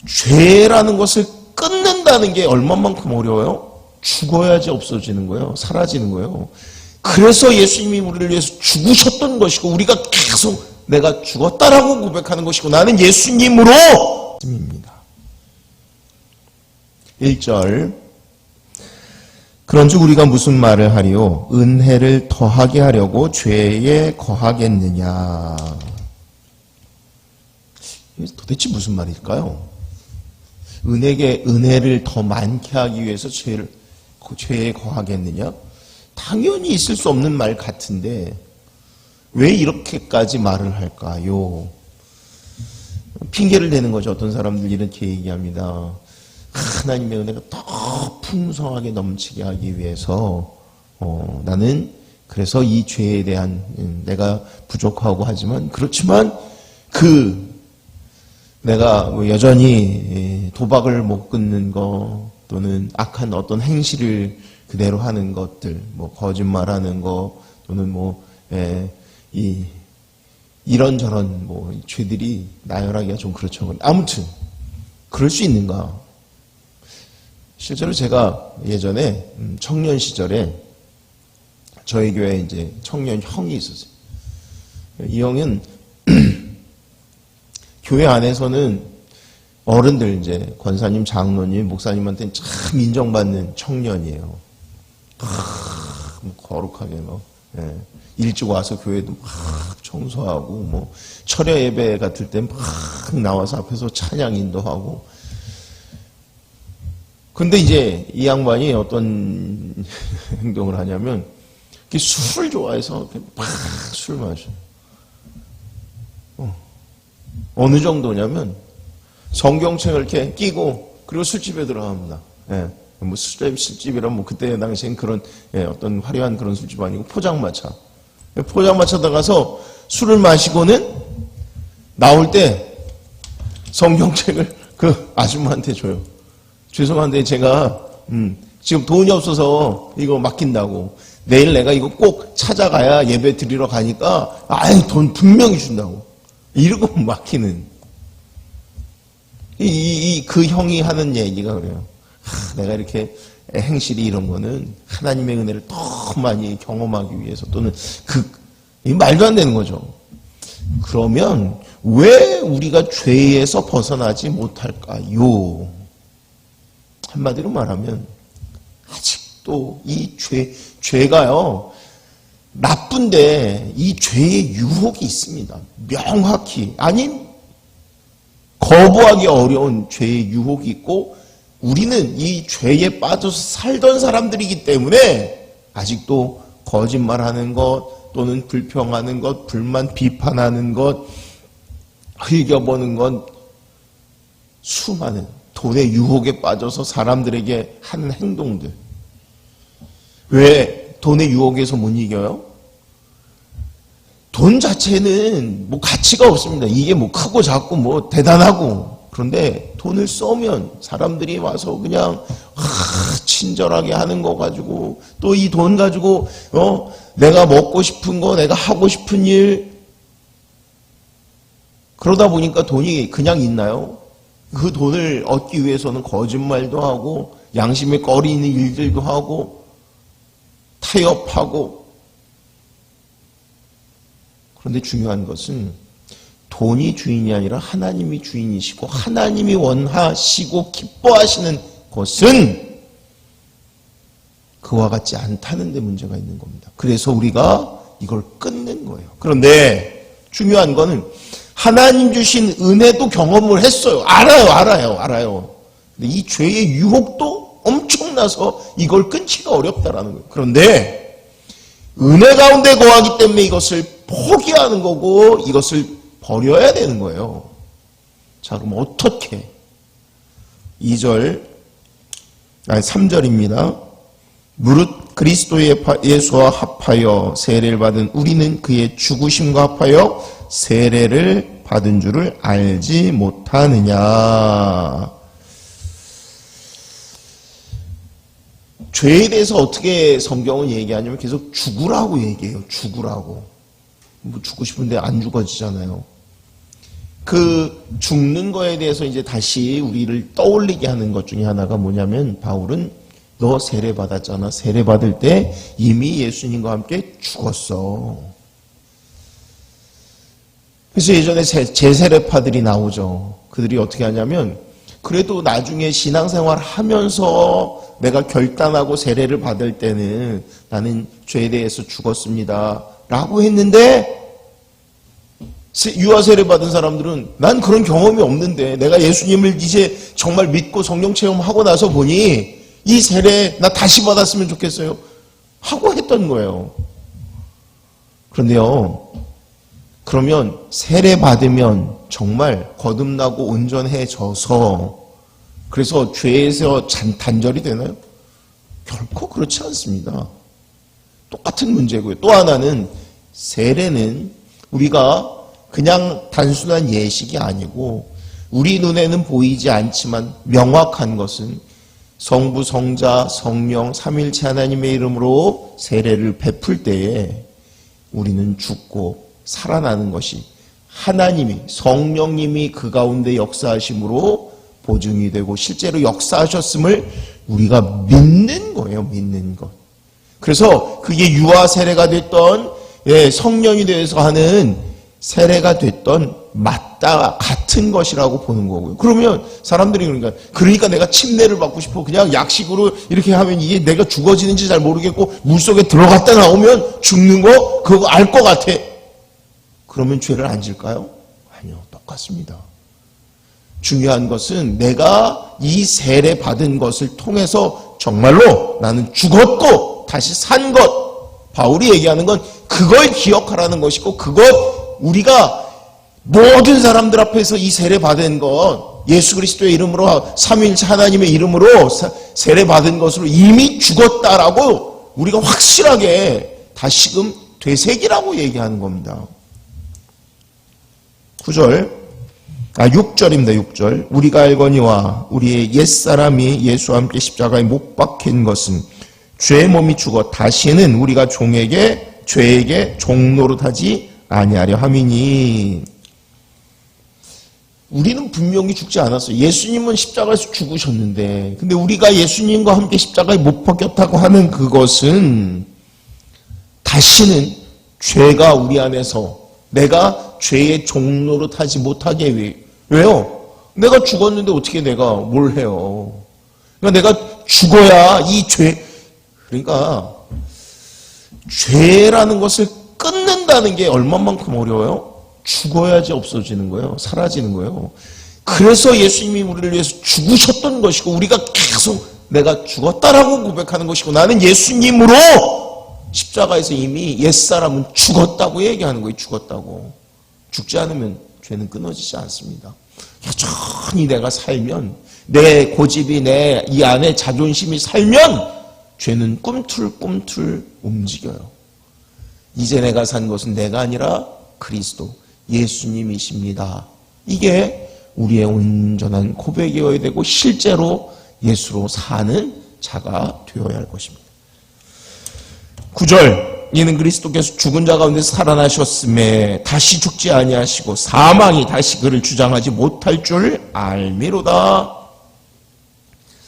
죄라는 것을 끊는다는 게 얼마만큼 어려워요? 죽어야지 없어지는 거예요. 사라지는 거예요. 그래서 예수님이 우리를 위해서 죽으셨던 것이고 우리가 계속 내가 죽었다라고 고백하는 것이고 나는 예수님으로 입니다. 1절 그런즉 우리가 무슨 말을 하리요? 은혜를 더하게 하려고 죄에 거하겠느냐? 도대체 무슨 말일까요? 은혜를 더 많게 하기 위해서 죄에 거하겠느냐? 당연히 있을 수 없는 말 같은데 왜 이렇게까지 말을 할까요? 핑계를 대는 거죠. 어떤 사람들 이렇게 얘기합니다. 하나님의 은혜가 더 풍성하게 넘치게 하기 위해서 나는 그래서 이 죄에 대한 내가 부족하고 하지만 그렇지만 내가 여전히 도박을 못 끊는 거 또는 악한 어떤 행실을 그대로 하는 것들 거짓말하는 거 또는 이런저런 죄들이 나열하기가 좀 그렇죠. 아무튼 그럴 수 있는가? 실제로 제가 예전에 청년 시절에 저희 교회에 이제 청년 형이 있었어요. 이 형은 교회 안에서는 어른들 이제 권사님, 장로님, 목사님한테는 참 인정받는 청년이에요. 거룩하게 일찍 와서 교회도 막 청소하고 철야 예배 같을 때 막 나와서 앞에서 찬양 인도하고. 근데 이제 이 양반이 어떤 행동을 하냐면 술을 좋아해서 막 술 마셔. 어느 정도냐면 성경책을 이렇게 끼고 그리고 술집에 들어갑니다. 술집이란 그때 당시엔 그런 어떤 화려한 그런 술집 아니고 포장마차 들어가서 술을 마시고는 나올 때 성경책을 그 아줌마한테 줘요. 죄송한데 제가 지금 돈이 없어서 이거 맡긴다고 내일 내가 이거 꼭 찾아가야 예배 드리러 가니까 돈 분명히 준다고 이러고 맡기는 그 형이 하는 얘기가 그래요. 내가 이렇게 행실이 이런 거는 하나님의 은혜를 더 많이 경험하기 위해서 또는 이 말도 안 되는 거죠. 그러면 왜 우리가 죄에서 벗어나지 못할까요? 한마디로 말하면 아직도 이 죄가요 나쁜데 이 죄의 유혹이 있습니다. 명확히 거부하기 어려운 죄의 유혹이 있고 우리는 이 죄에 빠져서 살던 사람들이기 때문에 아직도 거짓말하는 것 또는 불평하는 것, 불만 비판하는 것, 흘겨보는 것 수많은 돈의 유혹에 빠져서 사람들에게 하는 행동들. 왜 돈의 유혹에서 못 이겨요? 돈 자체는 가치가 없습니다. 이게 크고 작고 대단하고. 그런데 돈을 써면 사람들이 와서 그냥 친절하게 하는 거 가지고 또 이 돈 가지고 내가 먹고 싶은 거, 내가 하고 싶은 일 그러다 보니까 돈이 그냥 있나요? 그 돈을 얻기 위해서는 거짓말도 하고 양심에 꺼리는 일들도 하고 타협하고. 그런데 중요한 것은 돈이 주인이 아니라 하나님이 주인이시고 하나님이 원하시고 기뻐하시는 것은 그와 같지 않다는 데 문제가 있는 겁니다. 그래서 우리가 이걸 끊는 거예요. 그런데 중요한 거는 하나님 주신 은혜도 경험을 했어요. 알아요. 근데 이 죄의 유혹도 엄청나서 이걸 끊기가 어렵다라는 거예요. 그런데 은혜 가운데 거하기 때문에 이것을 포기하는 거고 이것을 버려야 되는 거예요. 자, 그럼 어떻게? 3절입니다. 무릇 그리스도의 예수와 합하여 세례를 받은 우리는 그의 죽으심과 합하여 세례를 받은 줄을 알지 못하느냐. 죄에 대해서 어떻게 성경은 얘기하냐면 계속 죽으라고 얘기해요. 죽으라고. 죽고 싶은데 안 죽어지잖아요. 그 죽는 거에 대해서 이제 다시 우리를 떠올리게 하는 것 중에 하나가 뭐냐면, 바울은 너 세례 받았잖아. 세례 받을 때 이미 예수님과 함께 죽었어. 그래서 예전에 제세례파들이 나오죠. 그들이 어떻게 하냐면, 그래도 나중에 신앙생활 하면서 내가 결단하고 세례를 받을 때는 나는 죄에 대해서 죽었습니다 라고 했는데, 유아 세례 받은 사람들은 난 그런 경험이 없는데 내가 예수님을 이제 정말 믿고 성령 체험하고 나서 보니 이 세례 나 다시 받았으면 좋겠어요 하고 했던 거예요. 그런데요, 그러면 세례 받으면 정말 거듭나고 온전해져서 그래서 죄에서 단절이 되나요? 결코 그렇지 않습니다. 똑같은 문제고요. 또 하나는, 세례는 우리가 그냥 단순한 예식이 아니고 우리 눈에는 보이지 않지만 명확한 것은 성부, 성자, 성령, 삼위일체 하나님의 이름으로 세례를 베풀 때에 우리는 죽고 살아나는 것이 하나님이, 성령님이 그 가운데 역사하심으로 보증이 되고 실제로 역사하셨음을 우리가 믿는 거예요. 믿는 것. 그래서 그게 유아 세례가 됐던 성령이 되어서 하는 세례가 됐던 맞다 같은 것이라고 보는 거고요. 그러면 사람들이 그러니까 내가 침례를 받고 싶어. 그냥 약식으로 이렇게 하면 이게 내가 죽어지는지 잘 모르겠고 물속에 들어갔다 나오면 죽는 거 그거 알 것 같아. 그러면 죄를 안 질까요? 아니요. 똑같습니다. 중요한 것은 내가 이 세례 받은 것을 통해서 정말로 나는 죽었고 다시 산 것. 바울이 얘기하는 건 그걸 기억하라는 것이고, 그것 우리가 모든 사람들 앞에서 이 세례 받은 것, 예수 그리스도의 이름으로, 삼위일체 하나님의 이름으로 세례 받은 것으로 이미 죽었다라고 우리가 확실하게 다시금 되새기라고 얘기하는 겁니다. 6절입니다. 6절. 우리가 알거니와 우리의 옛사람이 예수와 함께 십자가에 못 박힌 것은 죄의 몸이 죽어 다시는 우리가 죄에게 종노릇하지 아니하려 함이니. 우리는 분명히 죽지 않았어요. 예수님은 십자가에서 죽으셨는데, 근데 우리가 예수님과 함께 십자가에 못 박혔다고 하는 그것은 다시는 죄가 우리 안에서 내가 죄의 종노릇하지 못하게 위해. 왜요? 내가 죽었는데 어떻게 내가 뭘 해요? 그러니까 내가 죽어야 이 죄, 그러니까 죄라는 것을 끊는다는 게 얼마만큼 어려워요? 죽어야지 없어지는 거예요. 사라지는 거예요. 그래서 예수님이 우리를 위해서 죽으셨던 것이고, 우리가 계속 내가 죽었다라고 고백하는 것이고, 나는 예수님으로 십자가에서 이미 옛사람은 죽었다고 얘기하는 거예요. 죽었다고. 죽지 않으면 죄는 끊어지지 않습니다. 여전히 내가 살면, 내 고집이, 내 이 안에 자존심이 살면 죄는 꿈틀꿈틀 움직여요. 이제 내가 산 것은 내가 아니라 그리스도 예수님이십니다. 이게 우리의 온전한 고백이어야 되고 실제로 예수로 사는 자가 되어야 할 것입니다. 9절. 이는 그리스도께서 죽은 자 가운데서 살아나셨음에 다시 죽지 아니하시고 사망이 다시 그를 주장하지 못할 줄 알미로다.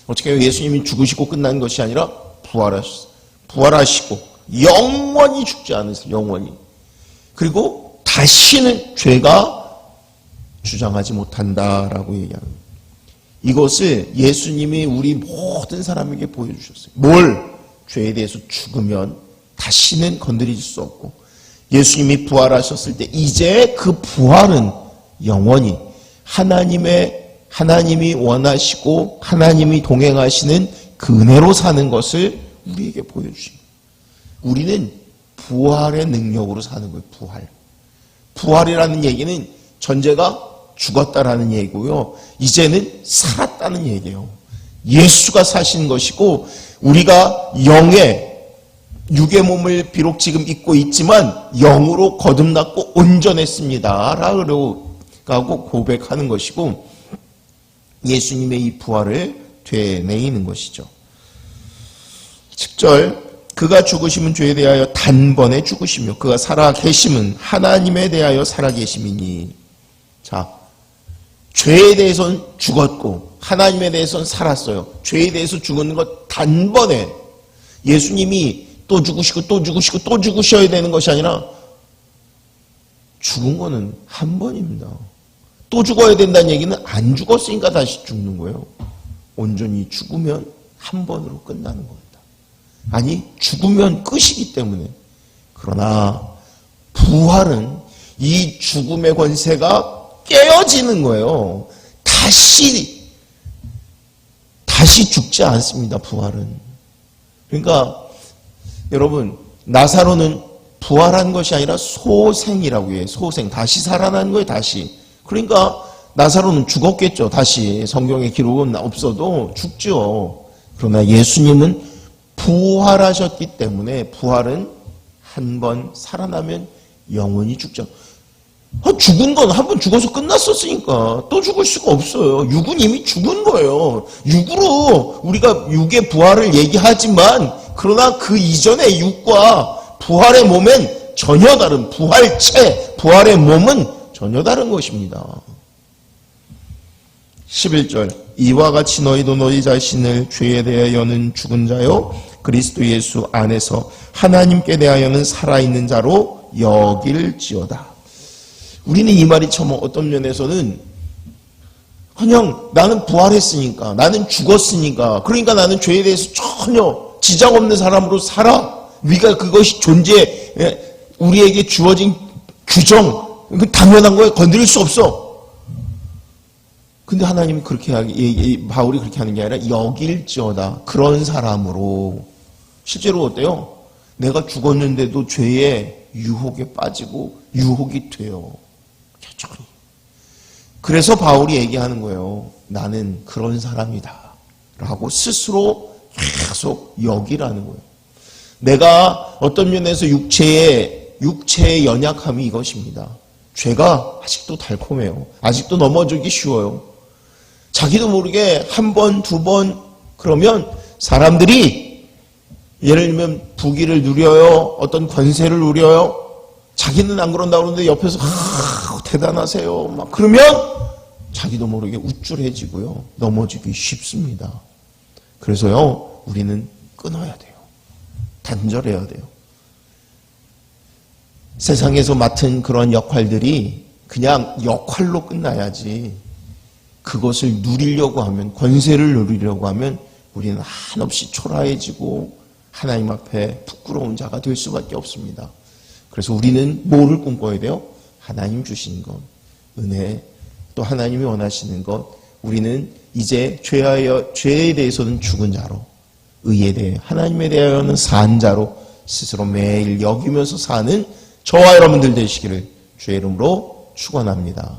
어떻게 해요? 예수님이 죽으시고 끝난 것이 아니라 부활하시고 영원히 죽지 않으세요. 영원히. 그리고 다시는 죄가 주장하지 못한다라고 얘기합니다. 이것을 예수님이 우리 모든 사람에게 보여주셨어요. 뭘? 죄에 대해서 죽으면 다시는 건드릴 수 없고, 예수님이 부활하셨을 때 이제 그 부활은 영원히 하나님이 원하시고 하나님이 동행하시는 그 은혜로 사는 것을 우리에게 보여주십니다. 우리는 부활의 능력으로 사는 거예요. 부활이라는 얘기는 전제가 죽었다라는 얘기고요. 이제는 살았다는 얘기예요. 예수가 사신 것이고, 우리가 육의 몸을 비록 지금 입고 있지만 영으로 거듭났고 온전했습니다 라고 고백하는 것이고, 예수님의 이 부활을 되뇌이는 것이죠. 10절. 그가 죽으심은 죄에 대하여 단번에 죽으시며 그가 살아 계심은 하나님에 대하여 살아 계심이니. 자, 죄에 대해서는 죽었고 하나님에 대해서는 살았어요. 죄에 대해서 죽는 것 단번에 예수님이 또 죽으시고 또 죽으시고 또 죽으셔야 되는 것이 아니라 죽은 거는 한 번입니다. 또 죽어야 된다는 얘기는 안 죽었으니까 다시 죽는 거예요. 온전히 죽으면 한 번으로 끝나는 겁니다. 아니 죽으면 끝이기 때문에. 그러나 부활은 이 죽음의 권세가 깨어지는 거예요. 다시 죽지 않습니다. 부활은. 그러니까 여러분 나사로는 부활한 것이 아니라 소생이라고 해요. 소생. 다시 살아난 거예요. 다시. 그러니까 나사로는 죽었겠죠. 다시 성경의 기록은 없어도 죽죠. 그러나 예수님은 부활하셨기 때문에 부활은 한 번 살아나면 영원히 죽죠. 죽은 건 한 번 죽어서 끝났었으니까 또 죽을 수가 없어요. 육은 이미 죽은 거예요. 육으로 우리가 육의 부활을 얘기하지만 그러나 그 이전의 육과 부활의 몸은 전혀 다른 부활체, 부활의 몸은 전혀 다른 것입니다. 11절 이와 같이 너희도 너희 자신을 죄에 대하여는 죽은 자요 그리스도 예수 안에서 하나님께 대하여는 살아있는 자로 여길지어다. 우리는 이 말이 참 어떤 면에서는 그냥 나는 부활했으니까 나는 죽었으니까 그러니까 나는 죄에 대해서 전혀 지장 없는 사람으로 살아. 우리가 그것이 존재 우리에게 주어진 규정 당연한 거에 건드릴 수 없어. 근데 하나님이 그렇게 바울이 그렇게 하는 게 아니라 여길지어다. 그런 사람으로. 실제로 어때요? 내가 죽었는데도 죄의 유혹에 빠지고 유혹이 돼요. 그래서 바울이 얘기하는 거예요. 나는 그런 사람이다 라고 스스로 계속 여기라는 거예요. 내가 어떤 면에서 육체의 연약함이 이것입니다. 죄가 아직도 달콤해요. 아직도 넘어지기 쉬워요. 자기도 모르게 한 번, 두 번 그러면 사람들이 예를 들면 부귀를 누려요. 어떤 권세를 누려요. 자기는 안 그런다 그러는데 옆에서 대단하세요. 막 그러면 자기도 모르게 우쭐해지고요. 넘어지기 쉽습니다. 그래서요. 우리는 끊어야 돼요. 단절해야 돼요. 세상에서 맡은 그런 역할들이 그냥 역할로 끝나야지 그것을 누리려고 하면 권세를 누리려고 하면 우리는 한없이 초라해지고 하나님 앞에 부끄러운 자가 될 수밖에 없습니다. 그래서 우리는 뭐를 꿈꿔야 돼요? 하나님 주신 것, 은혜, 또 하나님이 원하시는 것. 우리는 이제 죄에 대해서는 죽은 자로, 의에 대해 하나님에 대하여는 산 자로 스스로 매일 여기면서 사는 저와 여러분들 되시기를 주의 이름으로 축원합니다.